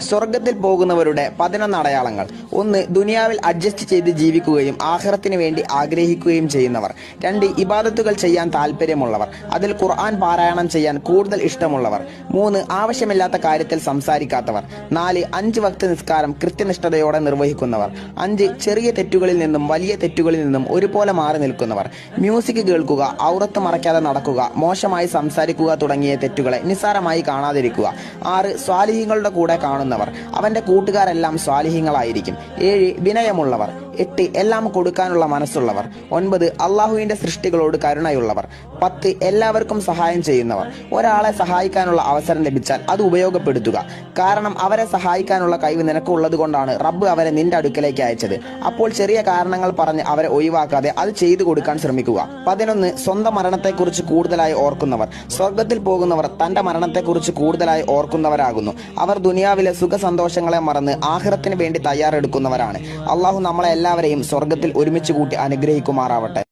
സ്വർഗത്തിൽ പോകുന്നവരുടെ 11 അടയാളങ്ങൾ. 1. ദുനിയാവിൽ അഡ്ജസ്റ്റ് ചെയ്ത് ജീവിക്കുകയും ആഖിറത്തിന് വേണ്ടി ആഗ്രഹിക്കുകയും ചെയ്യുന്നവർ. 2. ഇബാദത്തുകൾ ചെയ്യാൻ താല്പര്യമുള്ളവർ, അതിൽ ഖുർആൻ പാരായണം ചെയ്യാൻ കൂടുതൽ ഇഷ്ടമുള്ളവർ. 3. ആവശ്യമില്ലാത്ത കാര്യത്തിൽ സംസാരിക്കാത്തവർ. 4. 5 വക്ത് നിസ്കാരം കൃത്യനിഷ്ഠതയോടെ നിർവഹിക്കുന്നവർ. 5. ചെറിയ തെറ്റുകളിൽ നിന്നും വലിയ തെറ്റുകളിൽ നിന്നും ഒരുപോലെ മാറി നിൽക്കുന്നവർ. മ്യൂസിക് കേൾക്കുക, ഔറത്ത് മറയ്ക്കാതെ നടക്കുക, മോശമായി സംസാരിക്കുക തുടങ്ങിയ തെറ്റുകളെ നിസ്സാരമായി കാണാതിരിക്കുക. 6. സ്വാലിഹീങ്ങളുടെ കൂടെ കാണുന്നവർ, അവന്റെ കൂട്ടുകാരെല്ലാം സ്വാലിഹീങ്ങളായിരിക്കും. 7. വിനയമുള്ളവർ. 8. എല്ലാം കൊടുക്കാനുള്ള മനസ്സുള്ളവർ. 9. അള്ളാഹുവിന്റെ സൃഷ്ടികളോട് കരുണയുള്ളവർ. 10. എല്ലാവർക്കും സഹായം ചെയ്യുന്നവർ. ഒരാളെ സഹായിക്കാനുള്ള അവസരം ലഭിച്ചാൽ അത് ഉപയോഗപ്പെടുത്തുക. കാരണം അവരെ സഹായിക്കാനുള്ള കഴിവ് നിനക്കുള്ളത് കൊണ്ടാണ് റബ്ബ് അവരെ നിന്റെ അടുക്കലേക്ക് അയച്ചത്. അപ്പോൾ ചെറിയ കാരണങ്ങൾ പറഞ്ഞ് അവരെ ഒഴിവാക്കാതെ അത് ചെയ്തു കൊടുക്കാൻ ശ്രമിക്കുക. 11. സ്വന്തം മരണത്തെക്കുറിച്ച് കൂടുതലായി ഓർക്കുന്നവർ. സ്വർഗത്തിൽ പോകുന്നവർ തന്റെ മരണത്തെക്കുറിച്ച് കൂടുതലായി ഓർക്കുന്നവരാകുന്നു. അവർ ദുനിയാവിലെ സുഖ സന്തോഷങ്ങളെ മറന്ന് ആഖിറത്തിന് വേണ്ടി തയ്യാറെടുക്കുന്നവരാണ്. അള്ളാഹു നമ്മളെ എല്ലാവരെയും സ്വർഗത്തിൽ ഒരുമിച്ച് കൂട്ടി അനുഗ്രഹിക്കുമാറാവട്ടെ.